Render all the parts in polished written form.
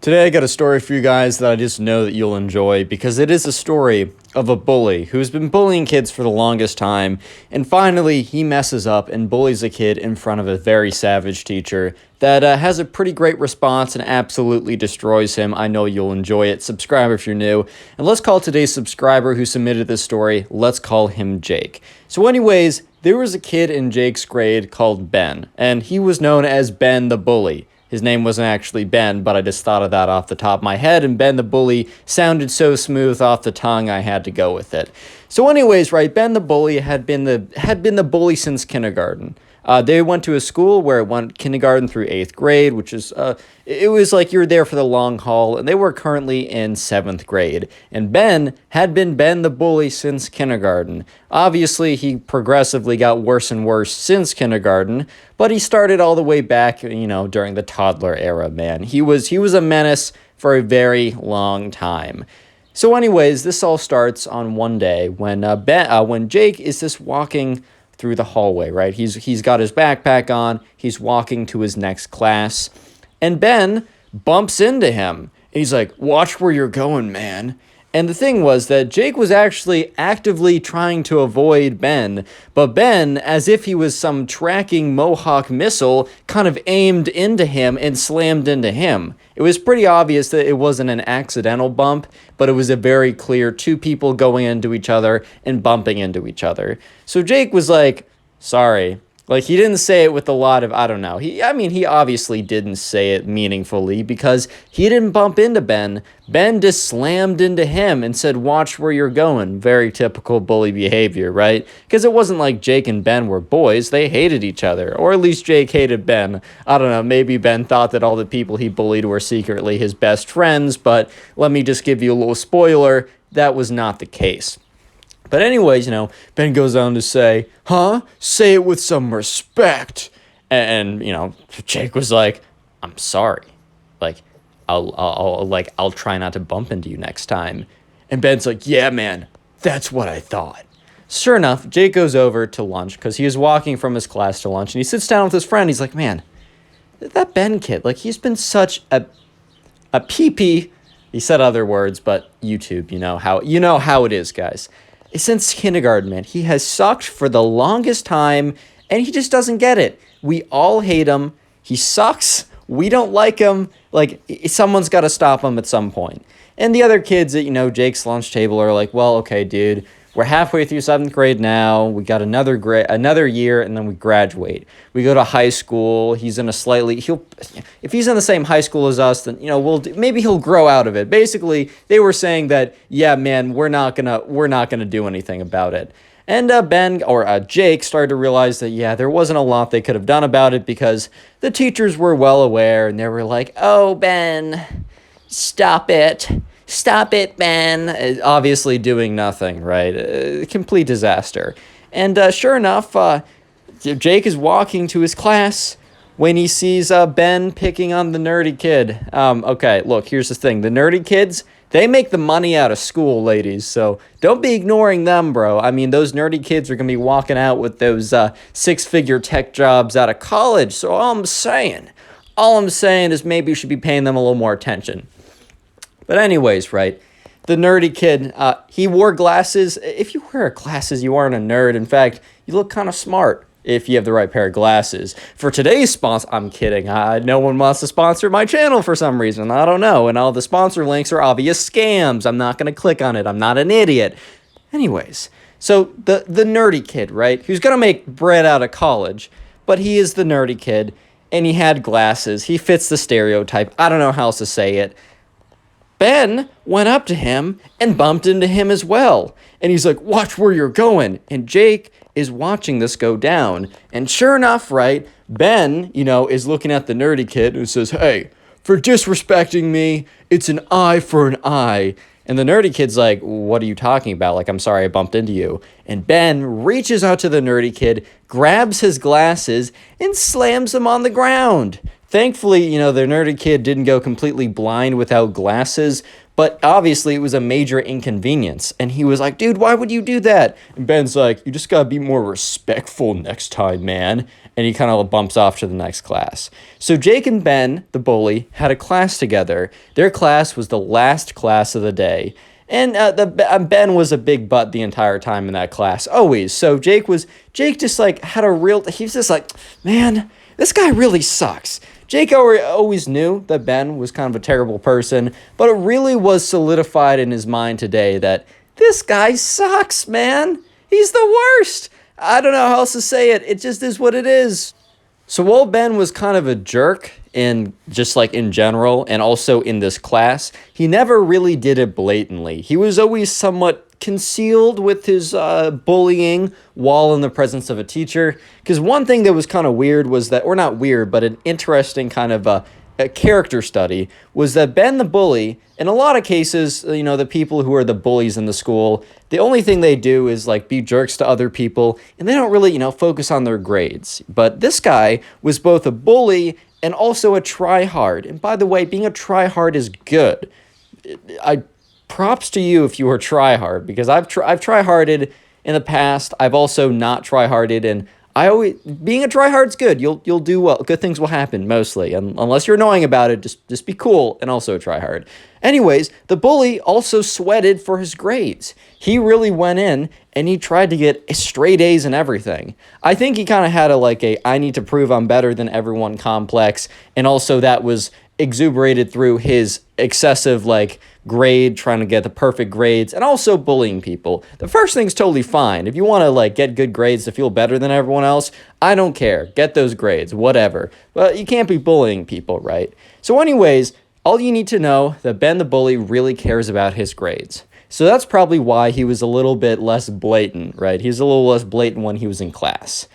Today I got a story for you guys that I just know that you'll enjoy because it is a story of a bully who's been bullying kids for the longest time, and finally he messes up and bullies a kid in front of a very savage teacher that has a pretty great response and absolutely destroys him. I know you'll enjoy it. Subscribe if you're new. And let's call today's subscriber who submitted this story, let's call him Jake. So anyways, there was a kid in Jake's grade called Ben, and he was known as Ben the Bully. His name wasn't actually Ben, but I just thought of that off the top of my head, and Ben the Bully sounded so smooth off the tongue, I had to go with it. So anyways, right, Ben the Bully had been the bully since kindergarten. They went to a school where it went kindergarten through 8th grade, which is, it was like you're there for the long haul, and they were currently in 7th grade. And Ben had been Ben the Bully since kindergarten. Obviously, he progressively got worse and worse since kindergarten, but he started all the way back, during the toddler era, man. He was a menace for a very long time. So anyways, this all starts on one day when Jake is just walking through the hallway, right? He's got his backpack on, he's walking to his next class, and Ben bumps into him. And he's like, "Watch where you're going, man." And the thing was that Jake was actually actively trying to avoid Ben, but Ben, as if he was some tracking Mohawk missile, kind of aimed into him and slammed into him. It was pretty obvious that it wasn't an accidental bump, but it was a very clear two people going into each other and bumping into each other. So Jake was like, "Sorry." Like, he didn't say it with a lot of, I don't know. He obviously didn't say it meaningfully because he didn't bump into Ben. Ben just slammed into him and said, "Watch where you're going." Very typical bully behavior, right? Because it wasn't like Jake and Ben were boys. They hated each other. Or at least Jake hated Ben. I don't know. Maybe Ben thought that all the people he bullied were secretly his best friends. But let me just give you a little spoiler. That was not the case. But anyways, Ben goes on to say, "Huh? Say it with some respect." And Jake was like, "I'm sorry. Like, I'll try not to bump into you next time." And Ben's like, "Yeah, man, that's what I thought." Sure enough, Jake goes over to lunch because he was walking from his class to lunch, and he sits down with his friend. He's like, "Man, that Ben kid, like, he's been such a pee-pee." He said other words, but YouTube, you know how it is, guys. Since kindergarten, man, he has sucked for the longest time, and he just doesn't get it. We all hate him. He sucks. We don't like him. Like, someone's got to stop him at some point. And the other kids at, Jake's lunch table are like, "Well, okay, dude, we're halfway through 7th grade now. We got another year, and then we graduate. We go to high school. He's in if he's in the same high school as us, then maybe he'll grow out of it." Basically, they were saying that, "Yeah, man, we're not gonna do anything about it." And Jake started to realize that, yeah, there wasn't a lot they could have done about it because the teachers were well aware, and they were like, "Oh, Ben, stop it. Stop it, Ben." Obviously doing nothing, right? Complete disaster. And sure enough, Jake is walking to his class when he sees Ben picking on the nerdy kid. Okay, look, here's the thing. The nerdy kids, they make the money out of school, ladies, so don't be ignoring them, bro. I mean, those nerdy kids are going to be walking out with those six-figure tech jobs out of college, so all I'm saying is maybe you should be paying them a little more attention. But anyways, right, the nerdy kid, he wore glasses. If you wear glasses, you aren't a nerd. In fact, you look kind of smart if you have the right pair of glasses. For today's sponsor, I'm kidding. No one wants to sponsor my channel for some reason. I don't know. And all the sponsor links are obvious scams. I'm not going to click on it. I'm not an idiot. Anyways, so the nerdy kid, right, who's going to make bread out of college, but he is the nerdy kid, and he had glasses. He fits the stereotype. I don't know how else to say it. Ben went up to him and bumped into him as well. And he's like, "Watch where you're going." And Jake is watching this go down. And sure enough, right, Ben, is looking at the nerdy kid and says, "Hey, for disrespecting me, it's an eye for an eye." And the nerdy kid's like, "What are you talking about? Like, I'm sorry I bumped into you." And Ben reaches out to the nerdy kid, grabs his glasses, and slams them on the ground. Thankfully, the nerdy kid didn't go completely blind without glasses, but obviously it was a major inconvenience. And he was like, dude, why would you do that? And Ben's like, you just gotta be more respectful next time, man. And he kind of bumps off to the next class. So Jake and Ben, the bully, had a class together. Their class was the last class of the day. And Ben was a big butt the entire time in that class, always. So Jake just like had he was just like, man, this guy really sucks. Jake always knew that Ben was kind of a terrible person, but it really was solidified in his mind today that this guy sucks, man. He's the worst. I don't know how else to say it. It just is what it is. So while Ben was kind of a jerk in general and also in this class, he never really did it blatantly. He was always somewhat concealed with his bullying while in the presence of a teacher. Because one thing that was kind of weird was that, or not weird, but an interesting kind of a character study was that Ben the bully, in a lot of cases, the people who are the bullies in the school, the only thing they do is like be jerks to other people, and they don't really, focus on their grades. But this guy was both a bully and also a try-hard. And by the way, being a try-hard is good. Props to you if you were try-hard, because I've try-harded in the past. I've also not try-harded, and being a tryhard's good. You'll do well. Good things will happen mostly, and unless you're annoying about it, just be cool and also try hard. Anyways, the bully also sweated for his grades. He really went in and he tried to get straight A's and everything. I think he kind of had I need to prove I'm better than everyone complex, and also that was exuberated through his excessive grade, trying to get the perfect grades, and also bullying people. The first thing's totally fine. If you want to get good grades to feel better than everyone else, I don't care. Get those grades, whatever. But you can't be bullying people, right? So anyways, all you need to know that Ben the bully really cares about his grades. So that's probably why he was a little bit less blatant, right? He was a little less blatant when he was in class.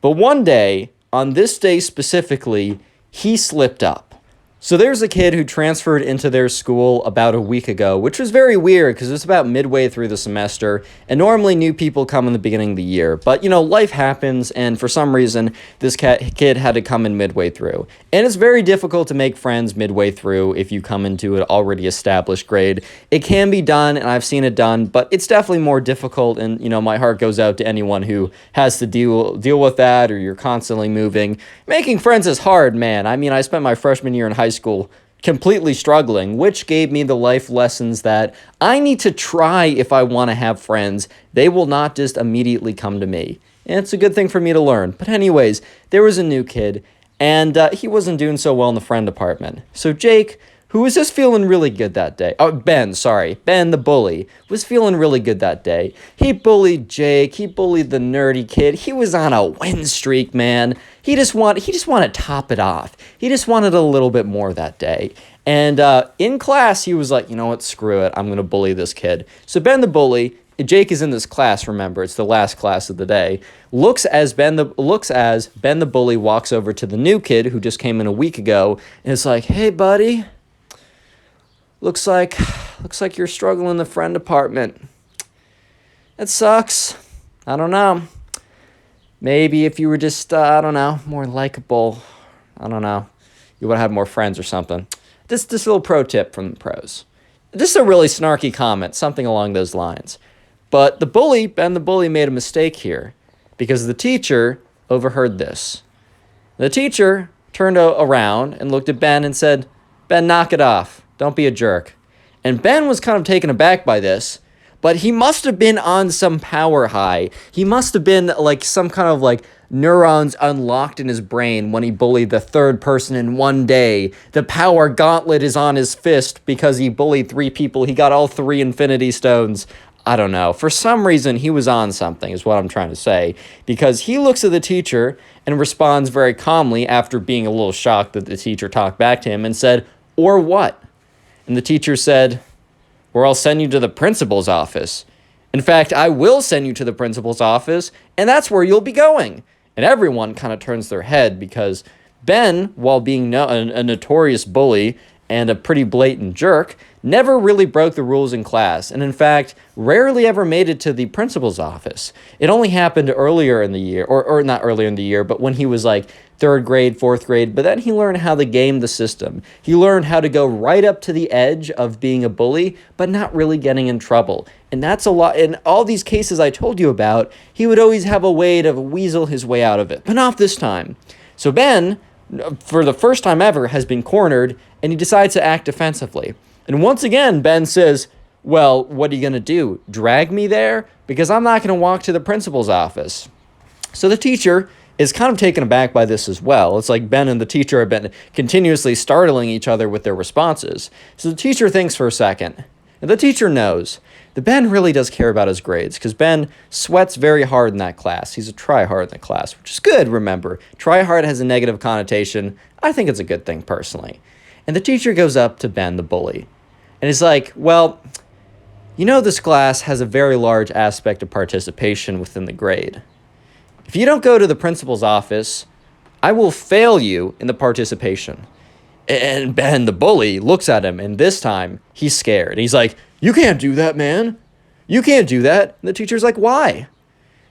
But one day, on this day specifically, he slipped up. So there's a kid who transferred into their school about a week ago, which was very weird because it was about midway through the semester, and normally new people come in the beginning of the year. But, life happens, and for some reason, this kid had to come in midway through. And it's very difficult to make friends midway through if you come into an already established grade. It can be done, and I've seen it done, but it's definitely more difficult, and, my heart goes out to anyone who has to deal with that, or you're constantly moving. Making friends is hard, man. I mean, I spent my freshman year in high school completely struggling, which gave me the life lessons that I need to try if I want to have friends. They will not just immediately come to me. And it's a good thing for me to learn. But anyways, there was a new kid, and he wasn't doing so well in the friend department. So Jake, who was just feeling really good that day. Ben the bully, was feeling really good that day. He bullied Jake. He bullied the nerdy kid. He was on a win streak, man. He just wanted to top it off. He just wanted a little bit more that day. And in class, he was like, you know what, screw it. I'm going to bully this kid. So Ben the bully, Jake is in this class, remember, it's the last class of the day, looks as Ben the bully walks over to the new kid who just came in a week ago, and is like, hey, buddy. Looks like you're struggling in the friend department. It sucks. I don't know. Maybe if you were just, more likable, you would have had more friends or something. This little pro tip from the pros. Just a really snarky comment, something along those lines. But Ben the bully made a mistake here because the teacher overheard this. The teacher turned around and looked at Ben and said, Ben, knock it off. Don't be a jerk. And Ben was kind of taken aback by this, but he must have been on some power high. He must have been some kind of neurons unlocked in his brain when he bullied the third person in one day. The power gauntlet is on his fist because he bullied 3 people. He got all 3 infinity stones. I don't know. For some reason, he was on something, is what I'm trying to say. Because he looks at the teacher and responds very calmly after being a little shocked that the teacher talked back to him and said, or what? And the teacher said, or I'll send you to the principal's office. In fact, I will send you to the principal's office, and that's where you'll be going. And everyone kind of turns their head because Ben, while being a notorious bully and a pretty blatant jerk, never really broke the rules in class, and in fact, rarely ever made it to the principal's office. It only happened earlier in the year, or not earlier in the year, but when he was 13 third grade, fourth grade, but then he learned how to game the system. He learned how to go right up to the edge of being a bully, but not really getting in trouble. And that's a lot. In all these cases I told you about, he would always have a way to weasel his way out of it, but not this time. So Ben, for the first time ever, has been cornered, and he decides to act defensively. And once again, Ben says, well, what are you going to do? Drag me there? Because I'm not going to walk to the principal's office. So the teacher is kind of taken aback by this as well. It's like Ben and the teacher have been continuously startling each other with their responses. So the teacher thinks for a second. And the teacher knows that Ben really does care about his grades, because Ben sweats very hard in that class. He's a try-hard in the class, which is good, remember. Try-hard has a negative connotation. I think it's a good thing, personally. And the teacher goes up to Ben, the bully, and is like, well, you know this class has a very large aspect of participation within the grade. If you don't go to the principal's office, I will fail you in the participation. And Ben, the bully, looks at him, and this time, he's scared. He's like, you can't do that, man. You can't do that. And the teacher's like, why?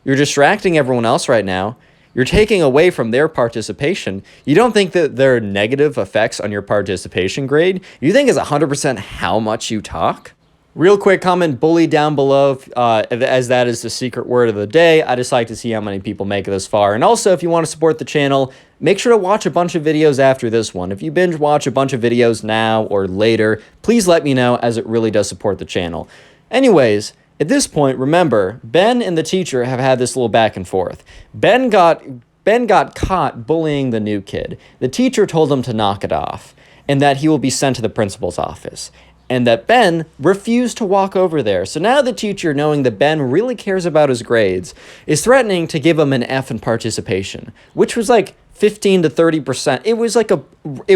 You're distracting everyone else right now. You're taking away from their participation. You don't think that there are negative effects on your participation grade? You think it's 100% how much you talk? Real quick comment, bully down below, as that is the secret word of the day. I just like to see how many people make it this far. And also, if you want to support the channel, make sure to watch a bunch of videos after this one. If you binge watch a bunch of videos now or later, please let me know, as it really does support the channel. Anyways, at this point, remember, Ben and the teacher have had this little back and forth. Ben got caught bullying the new kid. The teacher told him to knock it off, and that he will be sent to the principal's office. And that Ben refused to walk over there. So now the teacher, knowing that Ben really cares about his grades, is threatening to give him an F in participation, which was like 15 to 30%. It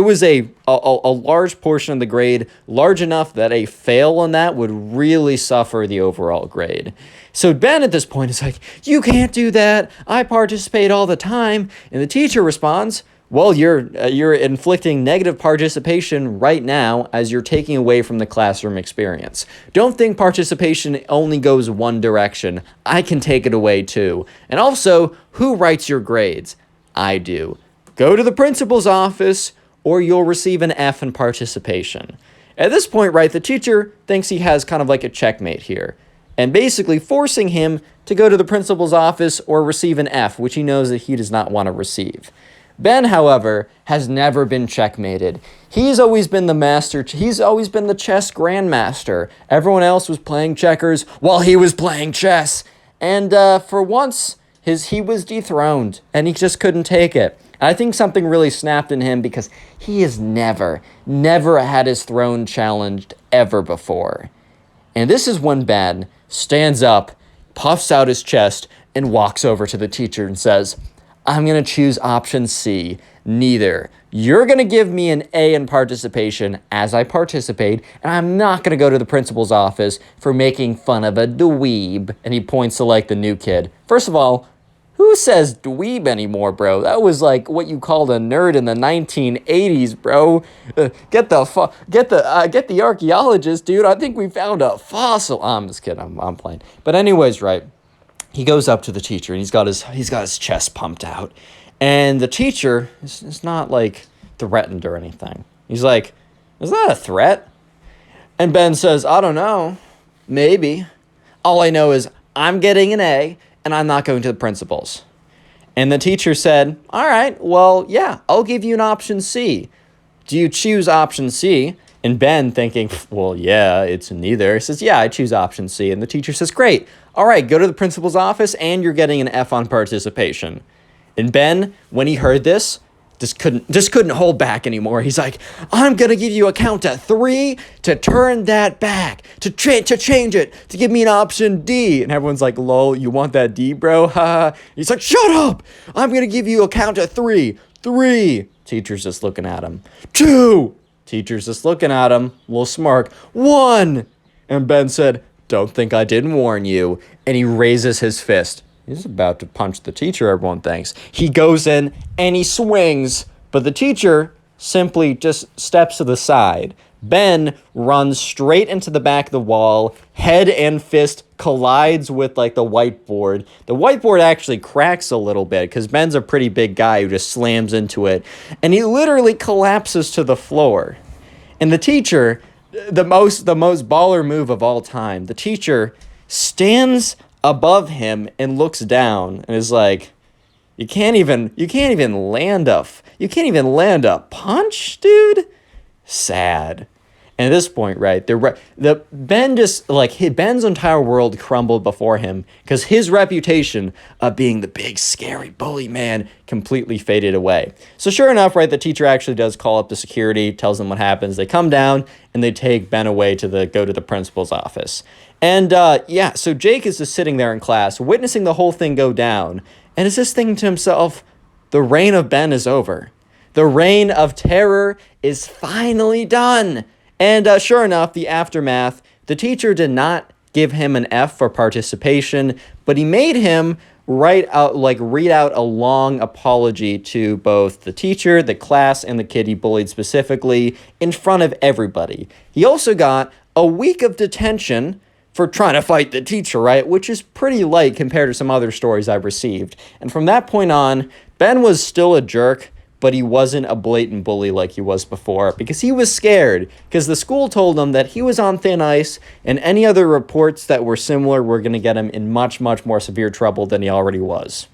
was a large portion of the grade, large enough that a fail on that would really suffer the overall grade. So Ben at this point is like, you can't do that. I participate all the time. And the teacher responds, well, you're inflicting negative participation right now, as you're taking away from the classroom experience. Don't think participation only goes one direction. I can take it away too. And also, who writes your grades? I do. Go to the principal's office, or you'll receive an F in participation. At this point, right, the teacher thinks he has kind of like a checkmate here, and basically forcing him to go to the principal's office or receive an F, which he knows that he does not want to receive. Ben, however, has never been checkmated. He's always been the master. He's always been the chess grandmaster. Everyone else was playing checkers while he was playing chess. And for once, he was dethroned, and he just couldn't take it. And I think something really snapped in him, because he has never had his throne challenged ever before. And this is when Ben stands up, puffs out his chest, and walks over to the teacher and says, I'm going to choose option C, neither. You're going to give me an A in participation as I participate, and I'm not going to go to the principal's office for making fun of a dweeb. And he points to, like, the new kid. First of all, who says dweeb anymore, bro? That was, like, what you called a nerd in the 1980s, bro. Get the archaeologist, dude. I think we found a fossil. I'm just kidding. I'm playing. But anyways, right. He goes up to the teacher, and he's got his chest pumped out. And the teacher is not, like, threatened or anything. He's like, is that a threat? And Ben says, I don't know. Maybe. All I know is I'm getting an A, and I'm not going to the principal's. And the teacher said, all right, well, yeah, I'll give you an option C. Do you choose option C? And Ben, thinking, well, yeah, it's neither, says, yeah, I choose option C. And the teacher says, great. All right, go to the principal's office, and you're getting an F on participation. And Ben, when he heard this, just couldn't hold back anymore. He's like, I'm going to give you a count to 3 to turn that back, to change it, to give me an option D. And everyone's like, lol, you want that D, bro? Ha. He's like, shut up. I'm going to give you a count to 3. 3. Teacher's just looking at him. 2. Teacher's just looking at him, a little smirk. 1. And Ben said, don't think I didn't warn you. And he raises his fist. He's about to punch the teacher, everyone thinks. He goes in and he swings, but the teacher simply just steps to the side. Ben runs straight into the back of the wall, head and fist collides with like the whiteboard. The whiteboard actually cracks a little bit because Ben's a pretty big guy who just slams into it, and he literally collapses to the floor. And the teacher, the most baller move of all time, the teacher stands above him and looks down and is like, you can't even land a punch, dude. Sad. And at this point, right, Ben's entire world crumbled before him because his reputation of being the big scary bully man completely faded away. So sure enough, right, the teacher actually does call up the security, tells them what happens. They come down and they take Ben away to go to the principal's office. And so Jake is just sitting there in class, witnessing the whole thing go down, and is just thinking to himself, the reign of Ben is over. The reign of terror is finally done. And sure enough, the aftermath, the teacher did not give him an F for participation, but he made him read out a long apology to both the teacher, the class, and the kid he bullied specifically in front of everybody. He also got a week of detention for trying to fight the teacher, right? Which is pretty light compared to some other stories I've received. And from that point on, Ben was still a jerk, but he wasn't a blatant bully like he was before because he was scared because the school told him that he was on thin ice and any other reports that were similar were going to get him in much, much more severe trouble than he already was.